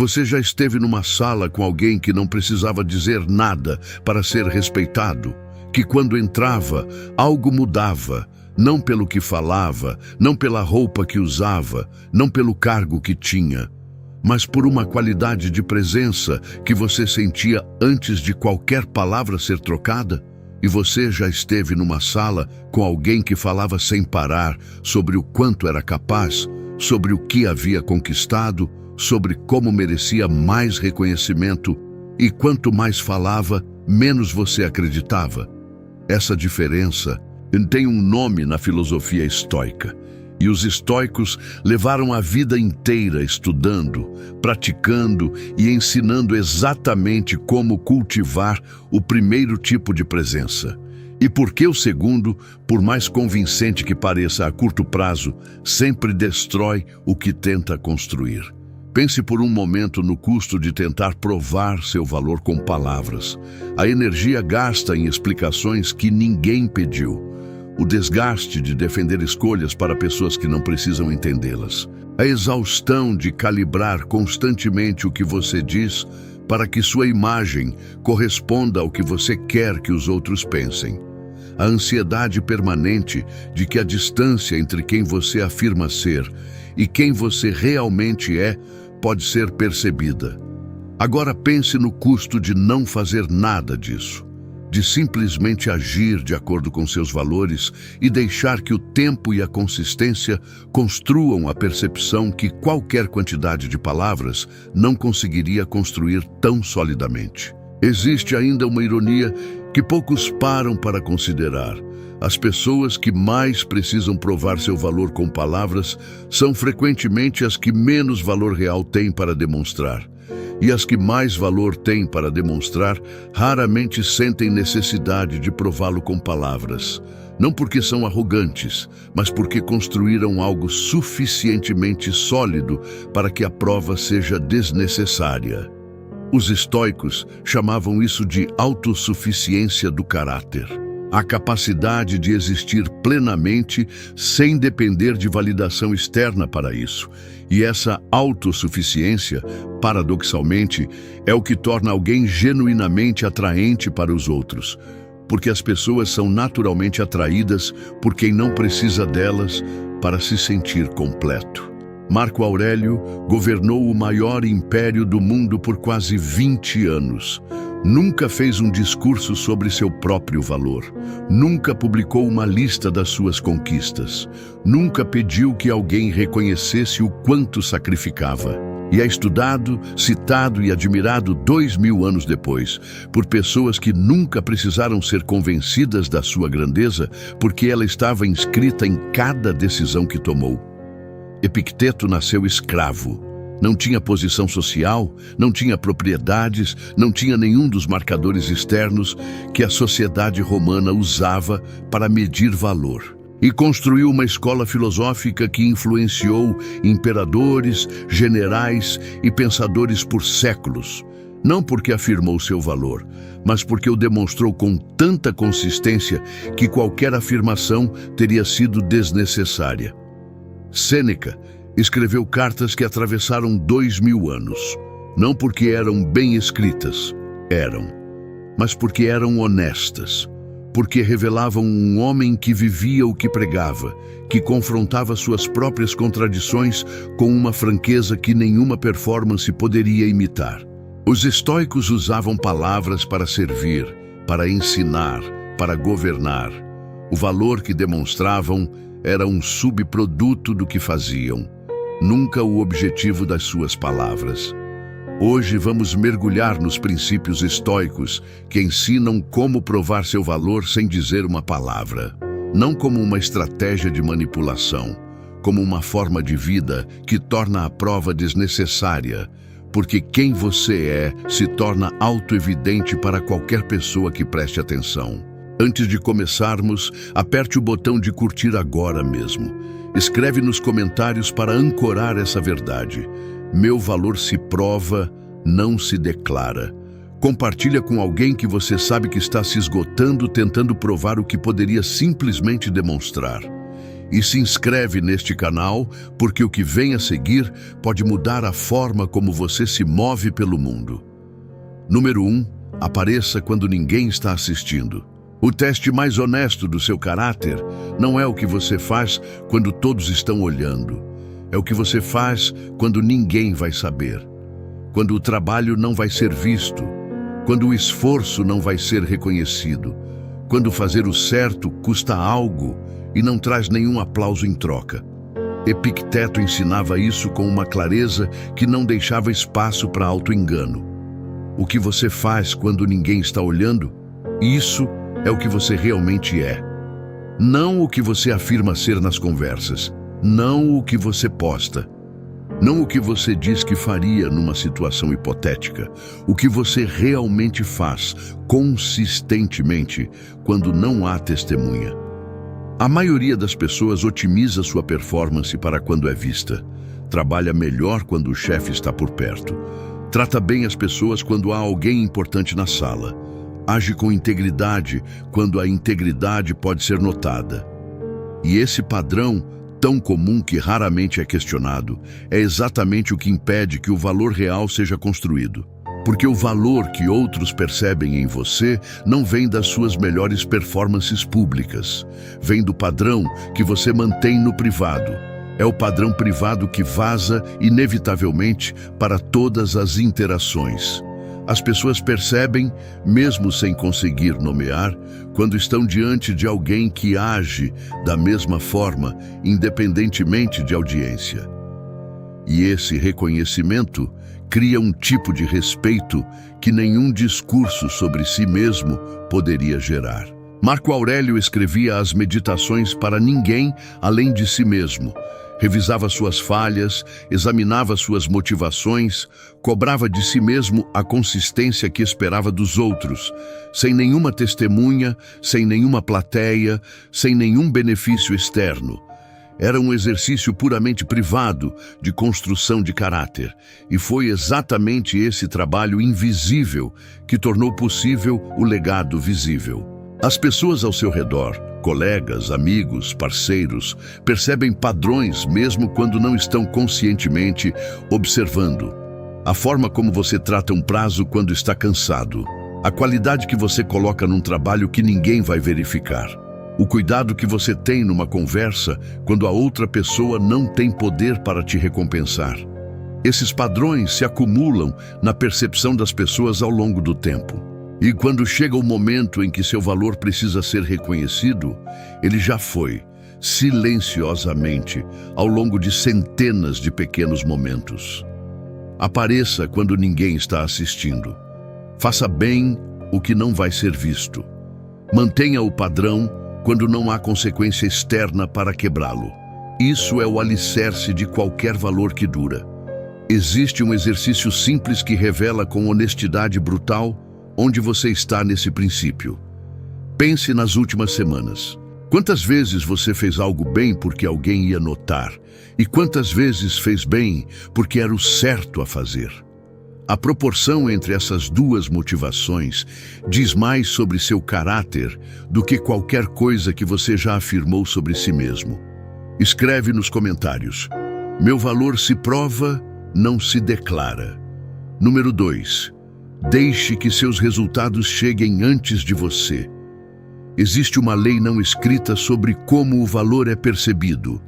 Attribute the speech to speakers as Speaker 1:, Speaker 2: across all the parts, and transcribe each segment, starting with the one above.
Speaker 1: Você já esteve numa sala com alguém que não precisava dizer nada para ser respeitado? Que quando entrava, algo mudava, não pelo que falava, não pela roupa que usava, não pelo cargo que tinha, mas por uma qualidade de presença que você sentia antes de qualquer palavra ser trocada? E você já esteve numa sala com alguém que falava sem parar sobre o quanto era capaz, sobre o que havia conquistado, sobre como merecia mais reconhecimento, e quanto mais falava, menos você acreditava? Essa diferença tem um nome na filosofia estoica, e os estoicos levaram a vida inteira estudando, praticando e ensinando exatamente como cultivar o primeiro tipo de presença. E por que o segundo, por mais convincente que pareça a curto prazo, sempre destrói o que tenta construir. Pense por um momento no custo de tentar provar seu valor com palavras. A energia gasta em explicações que ninguém pediu. O desgaste de defender escolhas para pessoas que não precisam entendê-las. A exaustão de calibrar constantemente o que você diz para que sua imagem corresponda ao que você quer que os outros pensem. A ansiedade permanente de que a distância entre quem você afirma ser e quem você realmente é pode ser percebida. Agora pense no custo de não fazer nada disso, de simplesmente agir de acordo com seus valores e deixar que o tempo e a consistência construam a percepção que qualquer quantidade de palavras não conseguiria construir tão solidamente. Existe ainda uma ironia que poucos param para considerar. As pessoas que mais precisam provar seu valor com palavras são frequentemente as que menos valor real têm para demonstrar. E as que mais valor têm para demonstrar raramente sentem necessidade de prová-lo com palavras. Não porque são arrogantes, mas porque construíram algo suficientemente sólido para que a prova seja desnecessária. Os estoicos chamavam isso de autossuficiência do caráter. A capacidade de existir plenamente sem depender de validação externa para isso. E essa autossuficiência, paradoxalmente, é o que torna alguém genuinamente atraente para os outros, porque as pessoas são naturalmente atraídas por quem não precisa delas para se sentir completo. Marco Aurélio governou o maior império do mundo por quase 20 anos. Nunca fez um discurso sobre seu próprio valor. Nunca publicou uma lista das suas conquistas. Nunca pediu que alguém reconhecesse o quanto sacrificava. E é estudado, citado e admirado 2000 anos depois, por pessoas que nunca precisaram ser convencidas da sua grandeza, porque ela estava inscrita em cada decisão que tomou. Epicteto nasceu escravo. Não tinha posição social, não tinha propriedades, não tinha nenhum dos marcadores externos que a sociedade romana usava para medir valor. E construiu uma escola filosófica que influenciou imperadores, generais e pensadores por séculos. Não porque afirmou seu valor, mas porque o demonstrou com tanta consistência que qualquer afirmação teria sido desnecessária. Sêneca escreveu cartas que atravessaram 2000 anos, não porque eram bem escritas, mas porque eram honestas, porque revelavam um homem que vivia o que pregava, que confrontava suas próprias contradições com uma franqueza que nenhuma performance poderia imitar. Os estoicos usavam palavras para servir, para ensinar, para governar. O valor que demonstravam era um subproduto do que faziam, nunca o objetivo das suas palavras. Hoje vamos mergulhar nos princípios estoicos que ensinam como provar seu valor sem dizer uma palavra, não como uma estratégia de manipulação, como uma forma de vida que torna a prova desnecessária, porque quem você é se torna autoevidente para qualquer pessoa que preste atenção. Antes de começarmos, aperte o botão de curtir agora mesmo. Escreve nos comentários para ancorar essa verdade. Meu valor se prova, não se declara. Compartilha com alguém que você sabe que está se esgotando tentando provar o que poderia simplesmente demonstrar. E se inscreve neste canal, porque o que vem a seguir pode mudar a forma como você se move pelo mundo. Número 1. Apareça quando ninguém está assistindo. O teste mais honesto do seu caráter não é o que você faz quando todos estão olhando. É o que você faz quando ninguém vai saber. Quando o trabalho não vai ser visto. Quando o esforço não vai ser reconhecido. Quando fazer o certo custa algo e não traz nenhum aplauso em troca. Epicteto ensinava isso com uma clareza que não deixava espaço para auto-engano. O que você faz quando ninguém está olhando, isso é o que você realmente é. Não o que você afirma ser nas conversas, não o que você posta, não o que você diz que faria numa situação hipotética, o que você realmente faz consistentemente quando não há testemunha. A maioria das pessoas otimiza sua performance para quando é vista, trabalha melhor quando o chefe está por perto, trata bem as pessoas quando há alguém importante na sala, age com integridade quando a integridade pode ser notada. E esse padrão, tão comum que raramente é questionado, é exatamente o que impede que o valor real seja construído. Porque o valor que outros percebem em você não vem das suas melhores performances públicas. Vem do padrão que você mantém no privado. É o padrão privado que vaza, inevitavelmente, para todas as interações. As pessoas percebem, mesmo sem conseguir nomear, quando estão diante de alguém que age da mesma forma, independentemente de audiência. E esse reconhecimento cria um tipo de respeito que nenhum discurso sobre si mesmo poderia gerar. Marco Aurélio escrevia as meditações para ninguém além de si mesmo. Revisava suas falhas, examinava suas motivações, cobrava de si mesmo a consistência que esperava dos outros, sem nenhuma testemunha, sem nenhuma plateia, sem nenhum benefício externo. Era um exercício puramente privado de construção de caráter, e foi exatamente esse trabalho invisível que tornou possível o legado visível. As pessoas ao seu redor, colegas, amigos, parceiros, percebem padrões mesmo quando não estão conscientemente observando. A forma como você trata um prazo quando está cansado, a qualidade que você coloca num trabalho que ninguém vai verificar. O cuidado que você tem numa conversa quando a outra pessoa não tem poder para te recompensar. Esses padrões se acumulam na percepção das pessoas ao longo do tempo. E quando chega o momento em que seu valor precisa ser reconhecido, ele já foi, silenciosamente, ao longo de centenas de pequenos momentos. Apareça quando ninguém está assistindo. Faça bem o que não vai ser visto. Mantenha o padrão quando não há consequência externa para quebrá-lo. Isso é o alicerce de qualquer valor que dura. Existe um exercício simples que revela com honestidade brutal onde você está nesse princípio. Pense nas últimas semanas. Quantas vezes você fez algo bem porque alguém ia notar? E quantas vezes fez bem porque era o certo a fazer? A proporção entre essas duas motivações diz mais sobre seu caráter do que qualquer coisa que você já afirmou sobre si mesmo. Escreve nos comentários: meu valor se prova, não se declara. Número 2. Deixe que seus resultados cheguem antes de você. Existe uma lei não escrita sobre como o valor é percebido.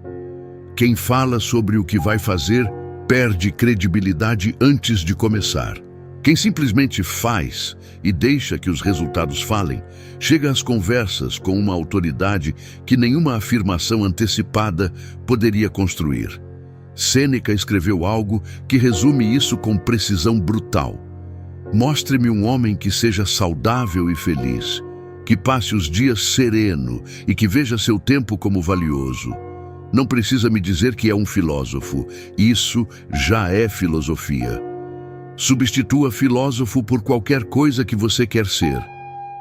Speaker 1: Quem fala sobre o que vai fazer perde credibilidade antes de começar. Quem simplesmente faz e deixa que os resultados falem, chega às conversas com uma autoridade que nenhuma afirmação antecipada poderia construir. Sêneca escreveu algo que resume isso com precisão brutal. Mostre-me um homem que seja saudável e feliz, que passe os dias sereno e que veja seu tempo como valioso. Não precisa me dizer que é um filósofo. Isso já é filosofia. Substitua filósofo por qualquer coisa que você quer ser.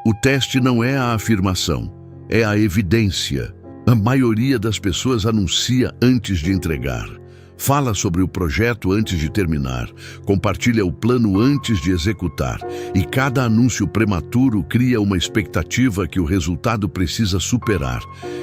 Speaker 1: O teste não é a afirmação, é a evidência. A maioria das pessoas anuncia antes de entregar. Fala sobre o projeto antes de terminar. Compartilha o plano antes de executar. e cada anúncio prematuro cria uma expectativa que o resultado precisa superar,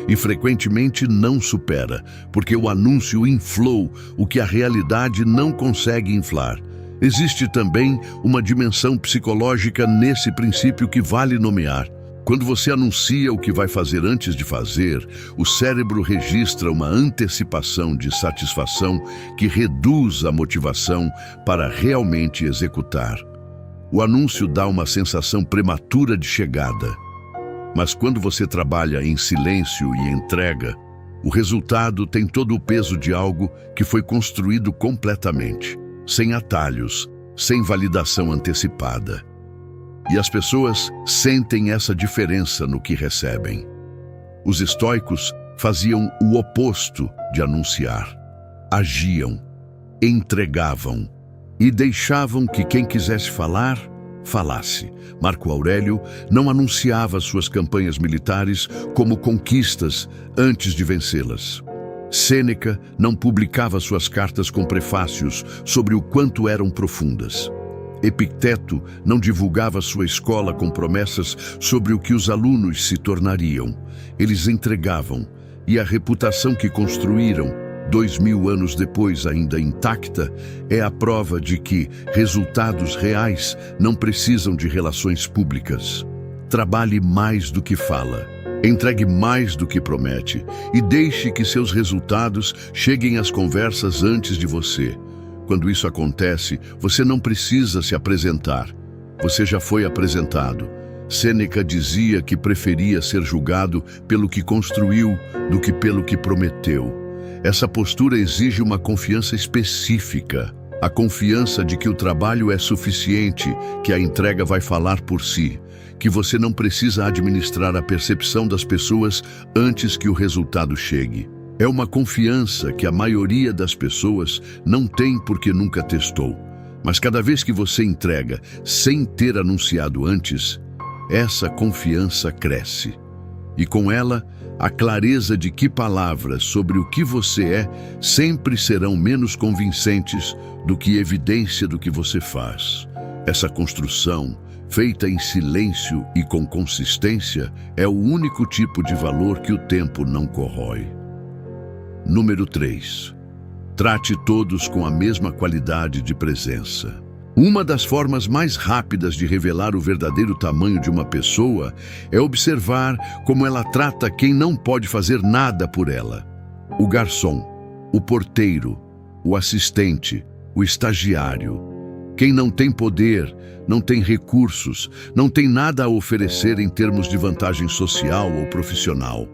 Speaker 1: e frequentemente não supera, porque o anúncio inflou o que a realidade não consegue inflar. Existe também uma dimensão psicológica nesse princípio que vale nomear. Quando você anuncia o que vai fazer antes de fazer, o cérebro registra uma antecipação de satisfação que reduz a motivação para realmente executar. O anúncio dá uma sensação prematura de chegada. Mas quando você trabalha em silêncio e entrega, o resultado tem todo o peso de algo que foi construído completamente, sem atalhos, sem validação antecipada. E as pessoas sentem essa diferença no que recebem. Os estoicos faziam o oposto de anunciar. Agiam, entregavam e deixavam que quem quisesse falar, falasse. Marco Aurélio não anunciava suas campanhas militares como conquistas antes de vencê-las. Sêneca não publicava suas cartas com prefácios sobre o quanto eram profundas. Epicteto não divulgava sua escola com promessas sobre o que os alunos se tornariam. Eles entregavam, e a reputação que construíram, 2000 anos depois ainda intacta, é a prova de que resultados reais não precisam de relações públicas. Trabalhe mais do que fala, entregue mais do que promete, e deixe que seus resultados cheguem às conversas antes de você. Quando isso acontece, você não precisa se apresentar. Você já foi apresentado. Sêneca dizia que preferia ser julgado pelo que construiu do que pelo que prometeu. Essa postura exige uma confiança específica. A confiança de que o trabalho é suficiente, que a entrega vai falar por si, que você não precisa administrar a percepção das pessoas antes que o resultado chegue. É uma confiança que a maioria das pessoas não tem porque nunca testou. Mas cada vez que você entrega sem ter anunciado antes, essa confiança cresce. E com ela, a clareza de que palavras sobre o que você é sempre serão menos convincentes do que evidência do que você faz. Essa construção, feita em silêncio e com consistência, é o único tipo de valor que o tempo não corrói. Número 3. Trate todos com a mesma qualidade de presença. Uma das formas mais rápidas de revelar o verdadeiro tamanho de uma pessoa é observar como ela trata quem não pode fazer nada por ela. O garçom, o porteiro, o assistente, o estagiário. Quem não tem poder, não tem recursos, não tem nada a oferecer em termos de vantagem social ou profissional.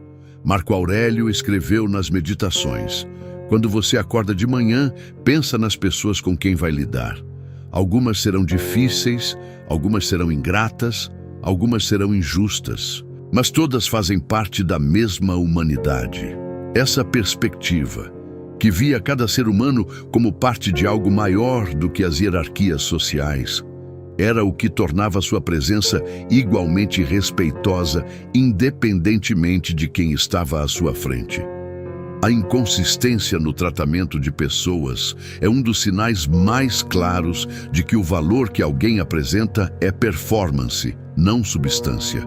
Speaker 1: Marco Aurélio escreveu nas Meditações: quando você acorda de manhã, pensa nas pessoas com quem vai lidar. Algumas serão difíceis, algumas serão ingratas, algumas serão injustas, mas todas fazem parte da mesma humanidade. Essa perspectiva, que via cada ser humano como parte de algo maior do que as hierarquias sociais, era o que tornava sua presença igualmente respeitosa, independentemente de quem estava à sua frente. A inconsistência no tratamento de pessoas é um dos sinais mais claros de que o valor que alguém apresenta é performance, não substância.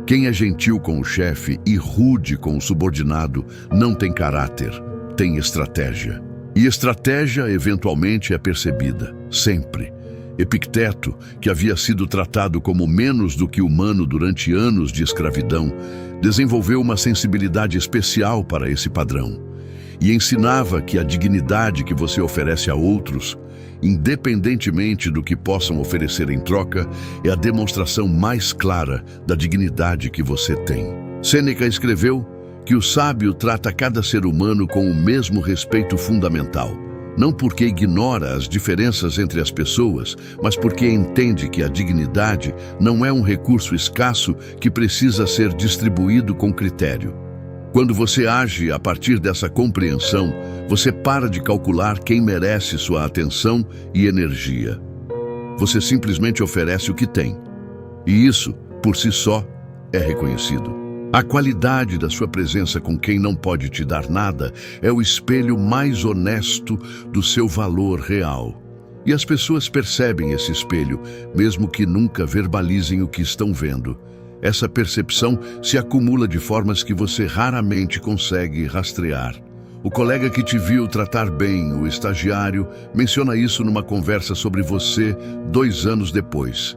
Speaker 1: Quem é gentil com o chefe e rude com o subordinado não tem caráter, tem estratégia. E estratégia, eventualmente, é percebida, sempre. Epicteto, que havia sido tratado como menos do que humano durante anos de escravidão, desenvolveu uma sensibilidade especial para esse padrão e ensinava que a dignidade que você oferece a outros, independentemente do que possam oferecer em troca, é a demonstração mais clara da dignidade que você tem. Sêneca escreveu que o sábio trata cada ser humano com o mesmo respeito fundamental. Não porque ignora as diferenças entre as pessoas, mas porque entende que a dignidade não é um recurso escasso que precisa ser distribuído com critério. Quando você age a partir dessa compreensão, você para de calcular quem merece sua atenção e energia. Você simplesmente oferece o que tem. E isso, por si só, é reconhecido. A qualidade da sua presença com quem não pode te dar nada é o espelho mais honesto do seu valor real. E as pessoas percebem esse espelho, mesmo que nunca verbalizem o que estão vendo. Essa percepção se acumula de formas que você raramente consegue rastrear. O colega que te viu tratar bem o estagiário menciona isso numa conversa sobre você 2 anos depois.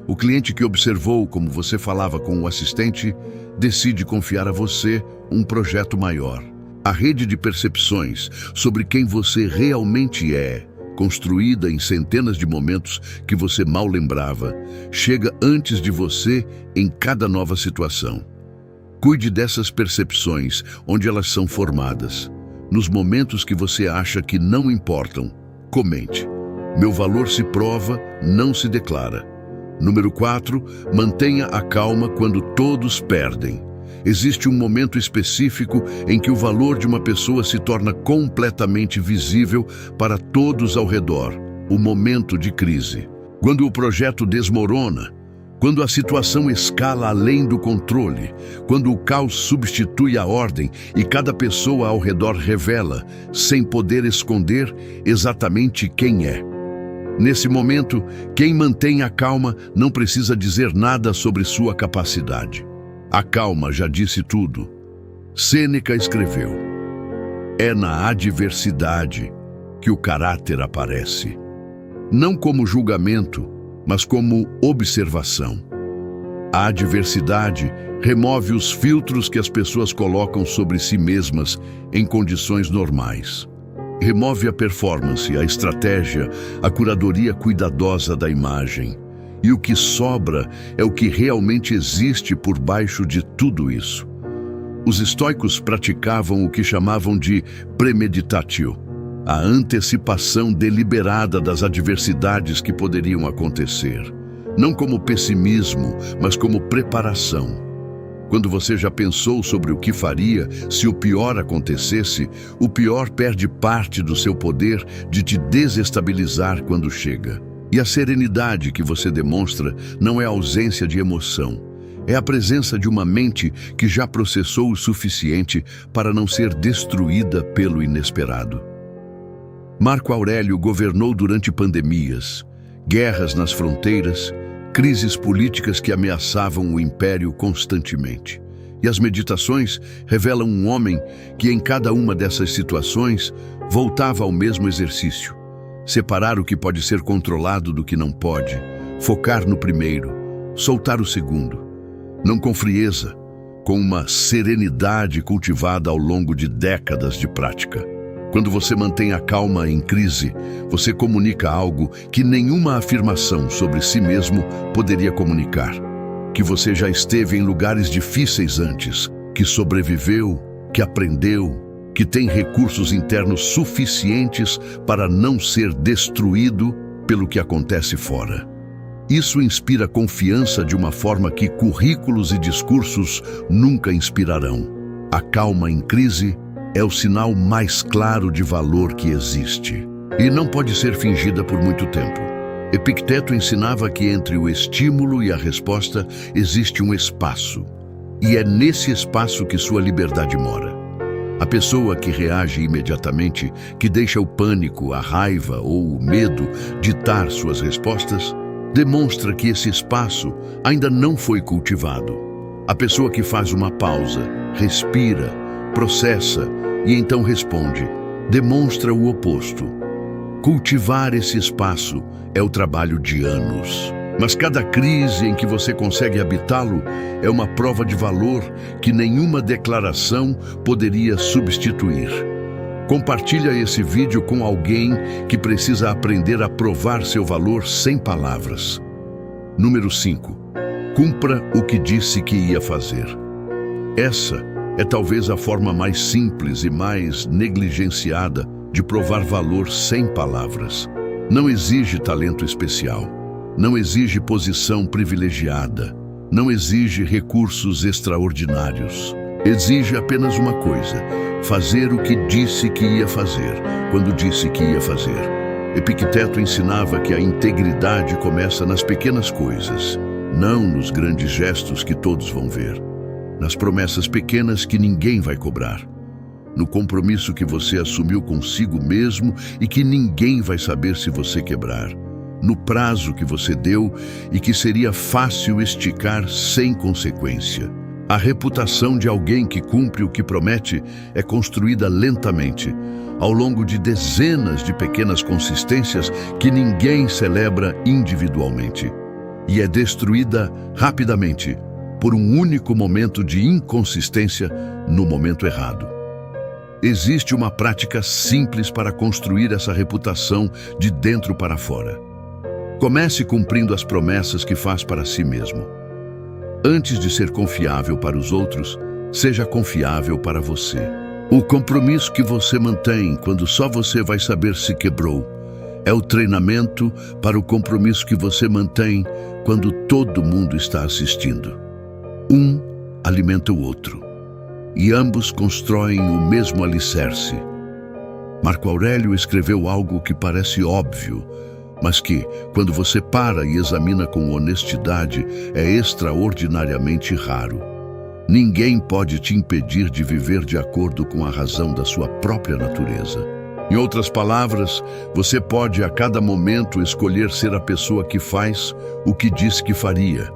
Speaker 1: O cliente que observou como você falava com o assistente decide confiar a você um projeto maior. A rede de percepções sobre quem você realmente é, construída em centenas de momentos que você mal lembrava, chega antes de você em cada nova situação. Cuide dessas percepções onde elas são formadas. Nos momentos que você acha que não importam, comente. Meu valor se prova, não se declara. Número 4, mantenha a calma quando todos perdem. Existe um momento específico em que o valor de uma pessoa se torna completamente visível para todos ao redor, o momento de crise. Quando o projeto desmorona, quando a situação escala além do controle, quando o caos substitui a ordem e cada pessoa ao redor revela, sem poder esconder, exatamente quem é. Nesse momento, quem mantém a calma não precisa dizer nada sobre sua capacidade. A calma já disse tudo. Sêneca escreveu: é na adversidade que o caráter aparece. Não como julgamento, mas como observação. A adversidade remove os filtros que as pessoas colocam sobre si mesmas em condições normais. Remove a performance, a estratégia, a curadoria cuidadosa da imagem. E o que sobra é o que realmente existe por baixo de tudo isso. Os estoicos praticavam o que chamavam de premeditatio, a antecipação deliberada das adversidades que poderiam acontecer. Não como pessimismo, mas como preparação. Quando você já pensou sobre o que faria se o pior acontecesse, o pior perde parte do seu poder de te desestabilizar quando chega. E a serenidade que você demonstra não é a ausência de emoção. É a presença de uma mente que já processou o suficiente para não ser destruída pelo inesperado. Marco Aurélio governou durante pandemias, guerras nas fronteiras, crises políticas que ameaçavam o império constantemente. E as meditações revelam um homem que em cada uma dessas situações voltava ao mesmo exercício. Separar o que pode ser controlado do que não pode, focar no primeiro, soltar o segundo. Não com frieza, com uma serenidade cultivada ao longo de décadas de prática. Quando você mantém a calma em crise, você comunica algo que nenhuma afirmação sobre si mesmo poderia comunicar. Que você já esteve em lugares difíceis antes, que sobreviveu, que aprendeu, que tem recursos internos suficientes para não ser destruído pelo que acontece fora. Isso inspira confiança de uma forma que currículos e discursos nunca inspirarão. A calma em crise é o sinal mais claro de valor que existe. E não pode ser fingida por muito tempo. Epicteto ensinava que entre o estímulo e a resposta existe um espaço. E é nesse espaço que sua liberdade mora. A pessoa que reage imediatamente, que deixa o pânico, a raiva ou o medo ditar suas respostas, demonstra que esse espaço ainda não foi cultivado. A pessoa que faz uma pausa, respira, processa e então responde, demonstra o oposto. Cultivar esse espaço é o trabalho de anos. Mas cada crise em que você consegue habitá-lo é uma prova de valor que nenhuma declaração poderia substituir. Compartilha esse vídeo com alguém que precisa aprender a provar seu valor sem palavras. Número 5. Cumpra o que disse que ia fazer. Essa é talvez a forma mais simples e mais negligenciada de provar valor sem palavras. Não exige talento especial. Não exige posição privilegiada, não exige recursos extraordinários. Exige apenas uma coisa, fazer o que disse que ia fazer, quando disse que ia fazer. Epicteto ensinava que a integridade começa nas pequenas coisas, não nos grandes gestos que todos vão ver, nas promessas pequenas que ninguém vai cobrar. no compromisso que você assumiu consigo mesmo e que ninguém vai saber se você quebrar, no prazo que você deu e que seria fácil esticar sem consequência. A reputação de alguém que cumpre o que promete é construída lentamente, ao longo de dezenas de pequenas consistências que ninguém celebra individualmente, e é destruída rapidamente por um único momento de inconsistência no momento errado. Existe uma prática simples para construir essa reputação de dentro para fora. Comece cumprindo as promessas que faz para si mesmo. Antes de ser confiável para os outros, seja confiável para você. O compromisso que você mantém quando só você vai saber se quebrou é o treinamento para o compromisso que você mantém quando todo mundo está assistindo. Um alimenta o outro, e ambos constroem o mesmo alicerce. Marco Aurélio escreveu algo que parece óbvio, mas que, quando você para e examina com honestidade, é extraordinariamente raro. Ninguém pode te impedir de viver de acordo com a razão da sua própria natureza. Em outras palavras, você pode a cada momento escolher ser a pessoa que faz o que diz que faria.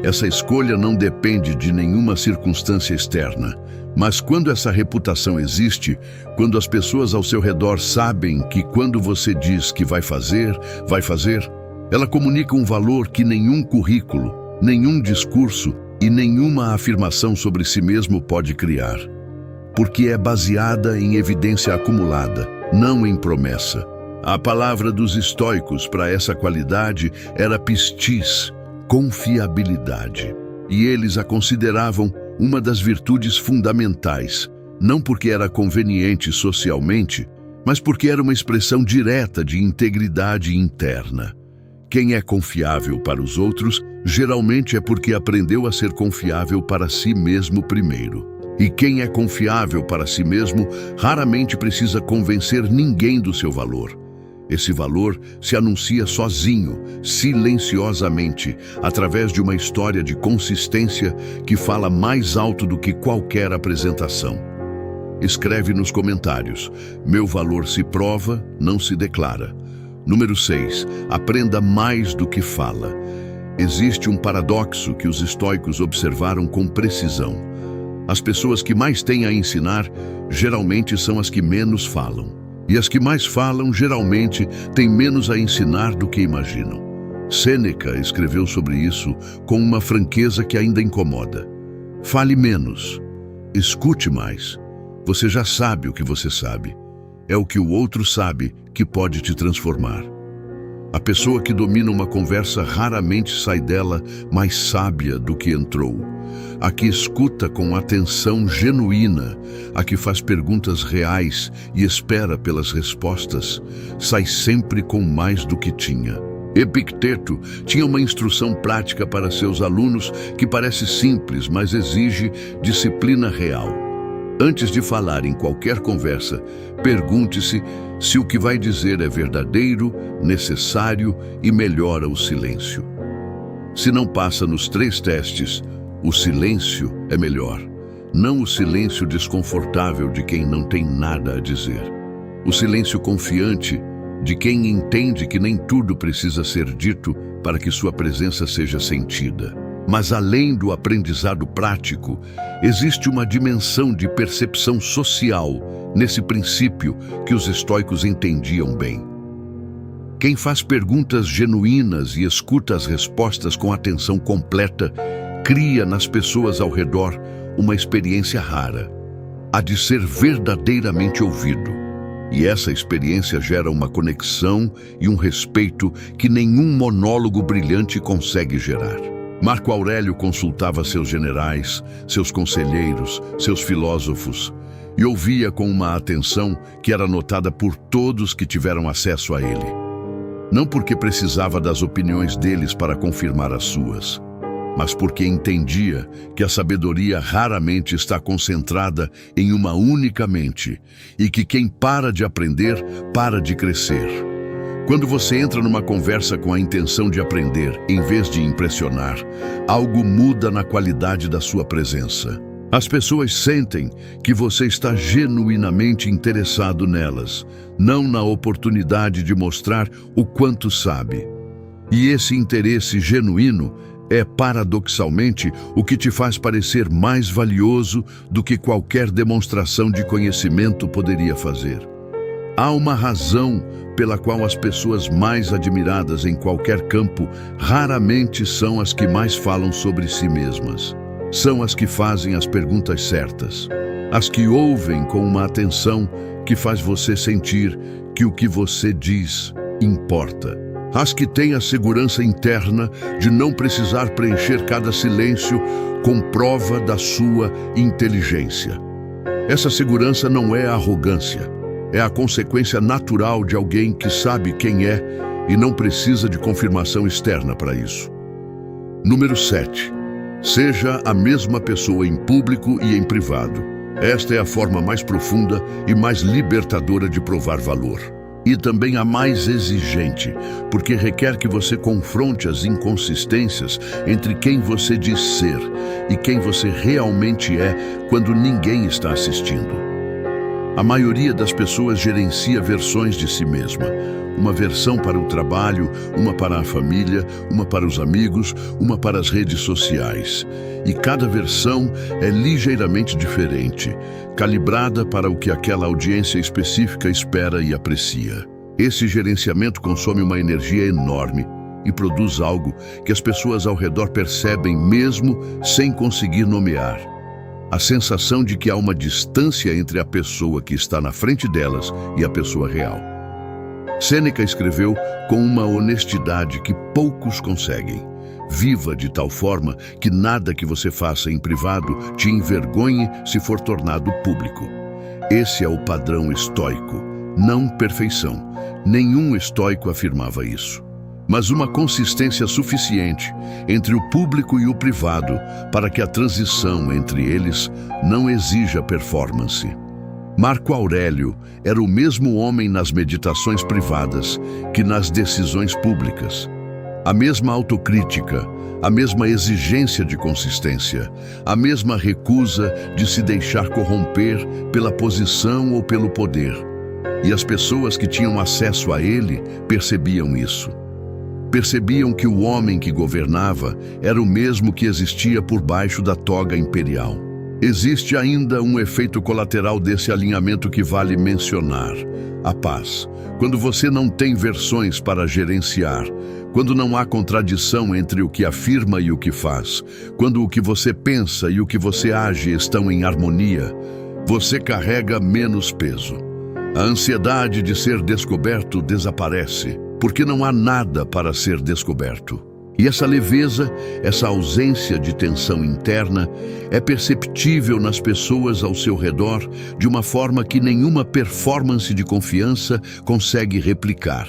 Speaker 1: Essa escolha não depende de nenhuma circunstância externa, mas quando essa reputação existe, quando as pessoas ao seu redor sabem que quando você diz que vai fazer, ela comunica um valor que nenhum currículo, nenhum discurso e nenhuma afirmação sobre si mesmo pode criar, porque é baseada em evidência acumulada, não em promessa. A palavra dos estoicos para essa qualidade era pistis, confiabilidade, e eles a consideravam uma das virtudes fundamentais, não porque era conveniente socialmente, mas porque era uma expressão direta de integridade interna. Quem é confiável para os outros, geralmente é porque aprendeu a ser confiável para si mesmo primeiro. E quem é confiável para si mesmo, raramente precisa convencer ninguém do seu valor. Esse valor se anuncia sozinho, silenciosamente, através de uma história de consistência que fala mais alto do que qualquer apresentação. Escreve nos comentários: meu valor se prova, não se declara. Número 6. Aprenda mais do que fala. Existe um paradoxo que os estoicos observaram com precisão. As pessoas que mais têm a ensinar, geralmente são as que menos falam. E as que mais falam, geralmente, têm menos a ensinar do que imaginam. Sêneca escreveu sobre isso com uma franqueza que ainda incomoda. Fale menos. Escute mais. Você já sabe o que você sabe. É o que o outro sabe que pode te transformar. A pessoa que domina uma conversa raramente sai dela mais sábia do que entrou. A que escuta com atenção genuína, a que faz perguntas reais e espera pelas respostas, sai sempre com mais do que tinha. Epicteto tinha uma instrução prática para seus alunos que parece simples, mas exige disciplina real. Antes de falar em qualquer conversa, pergunte-se se o que vai dizer é verdadeiro, necessário e melhora o silêncio. Se não passa nos 3 testes, o silêncio é melhor, não o silêncio desconfortável de quem não tem nada a dizer. O silêncio confiante de quem entende que nem tudo precisa ser dito para que sua presença seja sentida. Mas além do aprendizado prático, existe uma dimensão de percepção social nesse princípio que os estoicos entendiam bem. Quem faz perguntas genuínas e escuta as respostas com atenção completa, cria nas pessoas ao redor uma experiência rara, a de ser verdadeiramente ouvido. E essa experiência gera uma conexão e um respeito que nenhum monólogo brilhante consegue gerar. Marco Aurélio consultava seus generais, seus conselheiros, seus filósofos, e ouvia com uma atenção que era notada por todos que tiveram acesso a ele. Não porque precisava das opiniões deles para confirmar as suas, mas porque entendia que a sabedoria raramente está concentrada em uma única mente e que quem para de aprender, para de crescer. Quando você entra numa conversa com a intenção de aprender, em vez de impressionar, algo muda na qualidade da sua presença. As pessoas sentem que você está genuinamente interessado nelas, não na oportunidade de mostrar o quanto sabe. E esse interesse genuíno é, paradoxalmente, o que te faz parecer mais valioso do que qualquer demonstração de conhecimento poderia fazer. Há uma razão pela qual as pessoas mais admiradas em qualquer campo raramente são as que mais falam sobre si mesmas. São as que fazem as perguntas certas, as que ouvem com uma atenção que faz você sentir que o que você diz importa. As que têm a segurança interna de não precisar preencher cada silêncio com prova da sua inteligência. Essa segurança não é arrogância, é a consequência natural de alguém que sabe quem é e não precisa de confirmação externa para isso. Número 7. Seja a mesma pessoa em público e em privado. Esta é a forma mais profunda e mais libertadora de provar valor. E também a mais exigente, porque requer que você confronte as inconsistências entre quem você diz ser e quem você realmente é quando ninguém está assistindo. A maioria das pessoas gerencia versões de si mesma. Uma versão para o trabalho, uma para a família, uma para os amigos, uma para as redes sociais. E cada versão é ligeiramente diferente, calibrada para o que aquela audiência específica espera e aprecia. Esse gerenciamento consome uma energia enorme e produz algo que as pessoas ao redor percebem mesmo sem conseguir nomear. A sensação de que há uma distância entre a pessoa que está na frente delas e a pessoa real. Sêneca escreveu com uma honestidade que poucos conseguem. Viva de tal forma que nada que você faça em privado te envergonhe se for tornado público. Esse é o padrão estoico, não perfeição. Nenhum estoico afirmava isso. Mas uma consistência suficiente entre o público e o privado para que a transição entre eles não exija performance. Marco Aurélio era o mesmo homem nas meditações privadas que nas decisões públicas. A mesma autocrítica, a mesma exigência de consistência, a mesma recusa de se deixar corromper pela posição ou pelo poder. E as pessoas que tinham acesso a ele percebiam isso. Percebiam que o homem que governava era o mesmo que existia por baixo da toga imperial. Existe ainda um efeito colateral desse alinhamento que vale mencionar: a paz. Quando você não tem versões para gerenciar, quando não há contradição entre o que afirma e o que faz, quando o que você pensa e o que você age estão em harmonia, você carrega menos peso. A ansiedade de ser descoberto desaparece, porque não há nada para ser descoberto. E essa leveza, essa ausência de tensão interna, é perceptível nas pessoas ao seu redor de uma forma que nenhuma performance de confiança consegue replicar.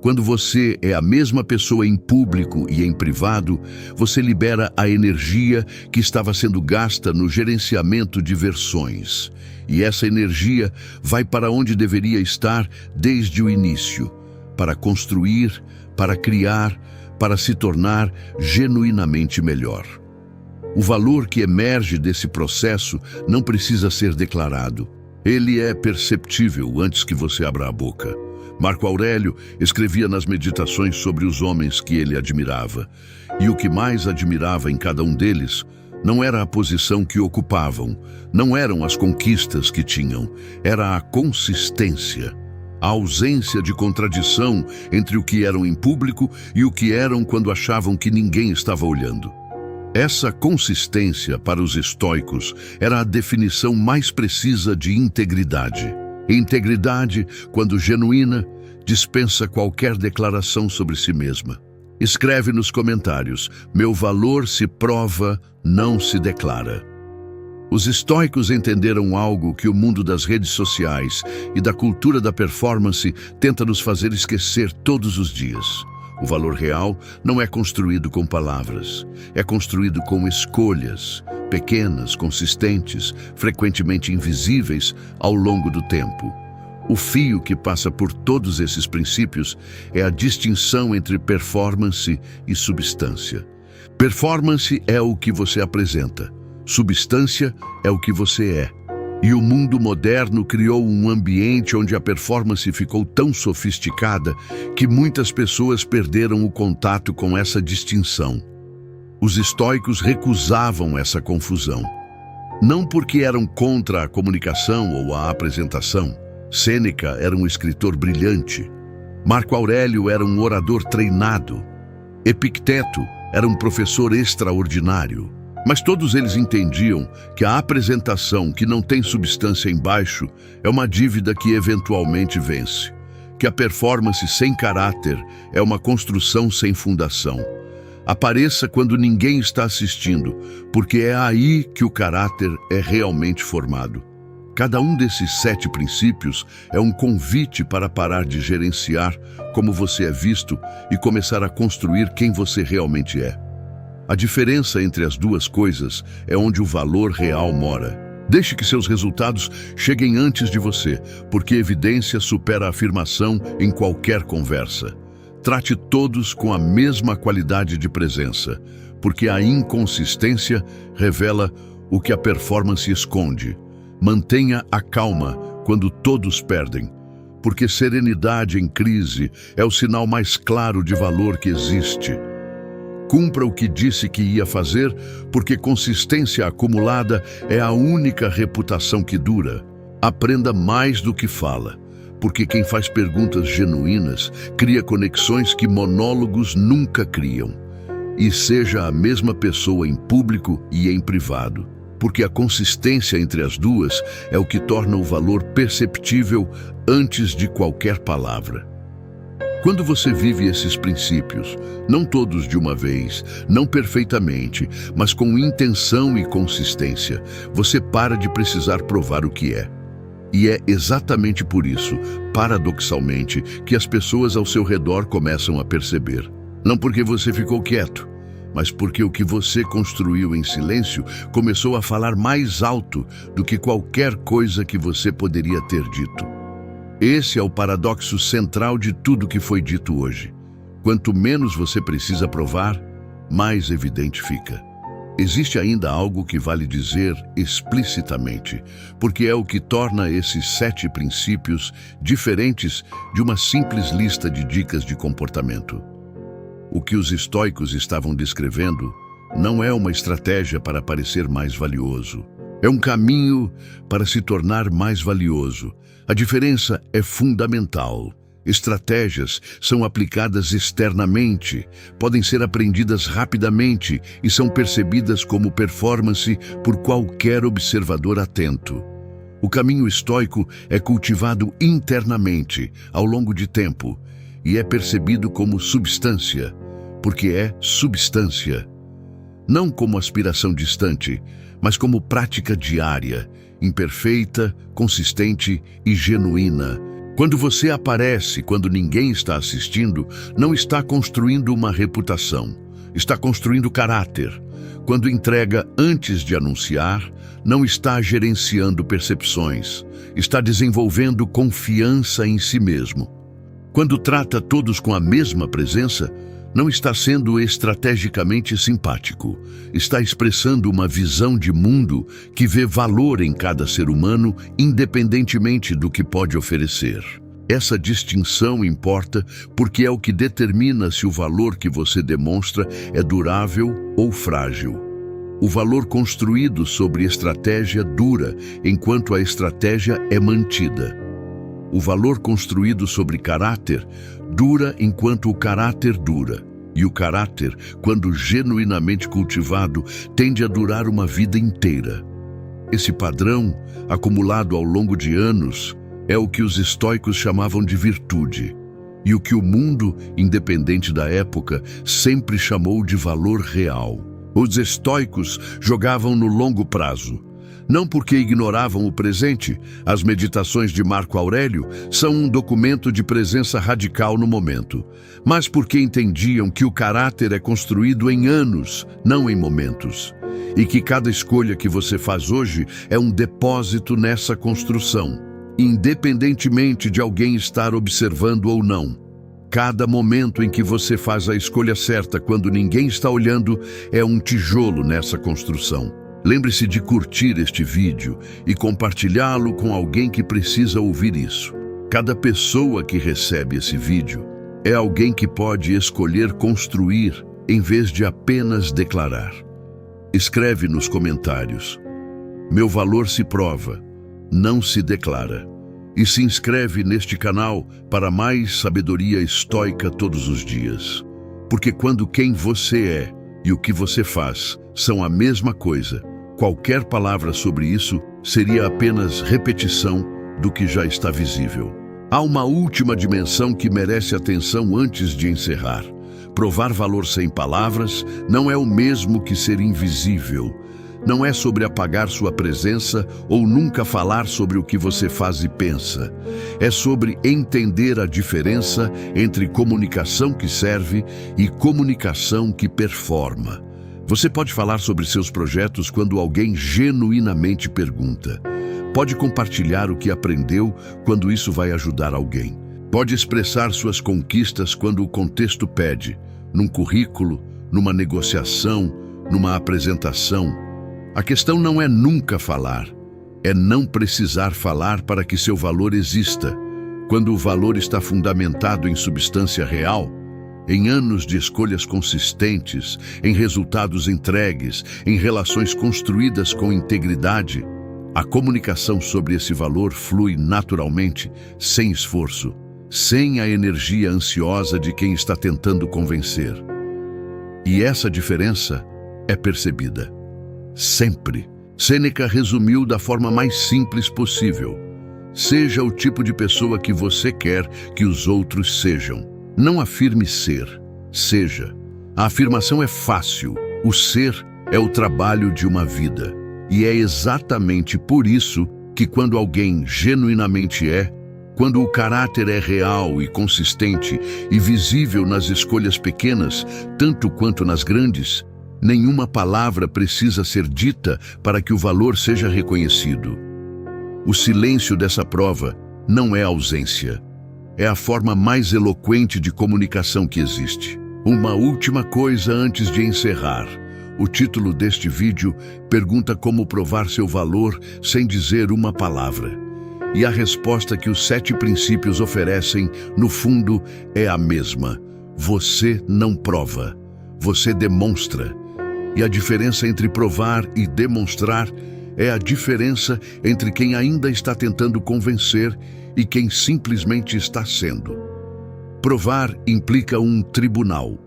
Speaker 1: Quando você é a mesma pessoa em público e em privado, você libera a energia que estava sendo gasta no gerenciamento de versões. E essa energia vai para onde deveria estar desde o início, para construir, para criar, para se tornar genuinamente melhor. O valor que emerge desse processo não precisa ser declarado. Ele é perceptível antes que você abra a boca. Marco Aurélio escrevia nas meditações sobre os homens que ele admirava. E o que mais admirava em cada um deles não era a posição que ocupavam, não eram as conquistas que tinham, era a consistência. A ausência de contradição entre o que eram em público e o que eram quando achavam que ninguém estava olhando. Essa consistência, para os estoicos, era a definição mais precisa de integridade. Integridade, quando genuína, dispensa qualquer declaração sobre si mesma. Escreve nos comentários: meu valor se prova, não se declara. Os estoicos entenderam algo que o mundo das redes sociais e da cultura da performance tenta nos fazer esquecer todos os dias. O valor real não é construído com palavras, é construído com escolhas, pequenas, consistentes, frequentemente invisíveis ao longo do tempo. O fio que passa por todos esses princípios é a distinção entre performance e substância. Performance é o que você apresenta. Substância é o que você é. E o mundo moderno criou um ambiente onde a performance ficou tão sofisticada que muitas pessoas perderam o contato com essa distinção. Os estoicos recusavam essa confusão. Não porque eram contra a comunicação ou a apresentação. Sêneca era um escritor brilhante. Marco Aurélio era um orador treinado. Epicteto era um professor extraordinário. Mas todos eles entendiam que a apresentação que não tem substância embaixo é uma dívida que eventualmente vence, que a performance sem caráter é uma construção sem fundação. Apareça quando ninguém está assistindo, porque é aí que o caráter é realmente formado. Cada um desses 7 princípios é um convite para parar de gerenciar como você é visto e começar a construir quem você realmente é. A diferença entre as duas coisas é onde o valor real mora. Deixe que seus resultados cheguem antes de você, porque evidência supera a afirmação em qualquer conversa. Trate todos com a mesma qualidade de presença, porque a inconsistência revela o que a performance esconde. Mantenha a calma quando todos perdem, porque serenidade em crise é o sinal mais claro de valor que existe. Cumpra o que disse que ia fazer, porque consistência acumulada é a única reputação que dura. Aprenda mais do que fala, porque quem faz perguntas genuínas cria conexões que monólogos nunca criam. E seja a mesma pessoa em público e em privado, porque a consistência entre as duas é o que torna o valor perceptível antes de qualquer palavra. Quando você vive esses princípios, não todos de uma vez, não perfeitamente, mas com intenção e consistência, você para de precisar provar o que é. E é exatamente por isso, paradoxalmente, que as pessoas ao seu redor começam a perceber. Não porque você ficou quieto, mas porque o que você construiu em silêncio começou a falar mais alto do que qualquer coisa que você poderia ter dito. Esse é o paradoxo central de tudo que foi dito hoje. Quanto menos você precisa provar, mais evidente fica. Existe ainda algo que vale dizer explicitamente, porque é o que torna esses 7 princípios diferentes de uma simples lista de dicas de comportamento. O que os estoicos estavam descrevendo não é uma estratégia para parecer mais valioso. É um caminho para se tornar mais valioso. A diferença é fundamental. Estratégias são aplicadas externamente, podem ser aprendidas rapidamente e são percebidas como performance por qualquer observador atento. O caminho estoico é cultivado internamente, ao longo de tempo, e é percebido como substância, porque é substância. Não como aspiração distante, mas como prática diária, imperfeita, consistente e genuína. Quando você aparece, quando ninguém está assistindo, não está construindo uma reputação, está construindo caráter. Quando entrega antes de anunciar, não está gerenciando percepções, está desenvolvendo confiança em si mesmo. Quando trata todos com a mesma presença, não está sendo estrategicamente simpático, está expressando uma visão de mundo que vê valor em cada ser humano, independentemente do que pode oferecer. Essa distinção importa porque é o que determina se o valor que você demonstra é durável ou frágil. O valor construído sobre estratégia dura, enquanto a estratégia é mantida. O valor construído sobre caráter dura enquanto o caráter dura. E o caráter, quando genuinamente cultivado, tende a durar uma vida inteira. Esse padrão, acumulado ao longo de anos, é o que os estoicos chamavam de virtude, e o que o mundo, independente da época, sempre chamou de valor real. Os estoicos jogavam no longo prazo. Não porque ignoravam o presente, as meditações de Marco Aurélio são um documento de presença radical no momento, mas porque entendiam que o caráter é construído em anos, não em momentos, e que cada escolha que você faz hoje é um depósito nessa construção, independentemente de alguém estar observando ou não. Cada momento em que você faz a escolha certa quando ninguém está olhando é um tijolo nessa construção. Lembre-se de curtir este vídeo e compartilhá-lo com alguém que precisa ouvir isso. Cada pessoa que recebe esse vídeo é alguém que pode escolher construir em vez de apenas declarar. Escreve nos comentários: meu valor se prova, não se declara. E se inscreve neste canal para mais sabedoria estoica todos os dias. Porque quando quem você é e o que você faz são a mesma coisa, qualquer palavra sobre isso seria apenas repetição do que já está visível. Há uma última dimensão que merece atenção antes de encerrar. Provar valor sem palavras não é o mesmo que ser invisível. Não é sobre apagar sua presença ou nunca falar sobre o que você faz e pensa. É sobre entender a diferença entre comunicação que serve e comunicação que performa. Você pode falar sobre seus projetos quando alguém genuinamente pergunta. Pode compartilhar o que aprendeu quando isso vai ajudar alguém. Pode expressar suas conquistas quando o contexto pede, num currículo, numa negociação, numa apresentação. A questão não é nunca falar, é não precisar falar para que seu valor exista. Quando o valor está fundamentado em substância real, em anos de escolhas consistentes, em resultados entregues, em relações construídas com integridade, a comunicação sobre esse valor flui naturalmente, sem esforço, sem a energia ansiosa de quem está tentando convencer. E essa diferença é percebida. Sempre. Sêneca resumiu da forma mais simples possível. Seja o tipo de pessoa que você quer que os outros sejam. Não afirme ser, seja. A afirmação é fácil. O ser é o trabalho de uma vida. E é exatamente por isso que quando alguém genuinamente é, quando o caráter é real e consistente e visível nas escolhas pequenas, tanto quanto nas grandes, nenhuma palavra precisa ser dita para que o valor seja reconhecido. O silêncio dessa prova não é ausência. É a forma mais eloquente de comunicação que existe. Uma última coisa antes de encerrar. O título deste vídeo pergunta como provar seu valor sem dizer uma palavra. E a resposta que os 7 princípios oferecem, no fundo, é a mesma. Você não prova, você demonstra. E a diferença entre provar e demonstrar é a diferença entre quem ainda está tentando convencer e quem simplesmente está sendo. Provar implica um tribunal,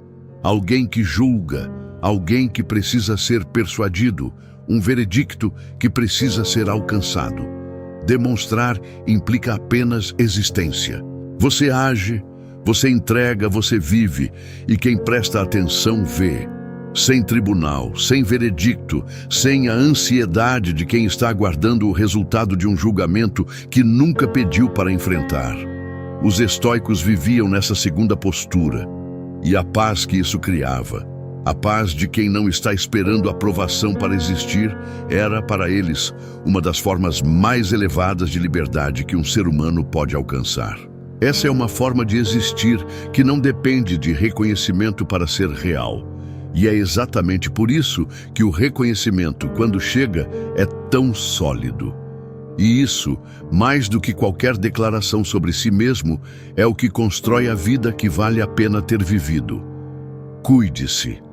Speaker 1: alguém que julga, alguém que precisa ser persuadido, um veredicto que precisa ser alcançado. Demonstrar implica apenas existência. Você age, você entrega, você vive, e quem presta atenção vê. Sem tribunal, sem veredicto, sem a ansiedade de quem está aguardando o resultado de um julgamento que nunca pediu para enfrentar. Os estoicos viviam nessa segunda postura, e a paz que isso criava, a paz de quem não está esperando aprovação para existir, era para eles uma das formas mais elevadas de liberdade que um ser humano pode alcançar. Essa é uma forma de existir que não depende de reconhecimento para ser real. E é exatamente por isso que o reconhecimento, quando chega, é tão sólido. E isso, mais do que qualquer declaração sobre si mesmo, é o que constrói a vida que vale a pena ter vivido. Cuide-se.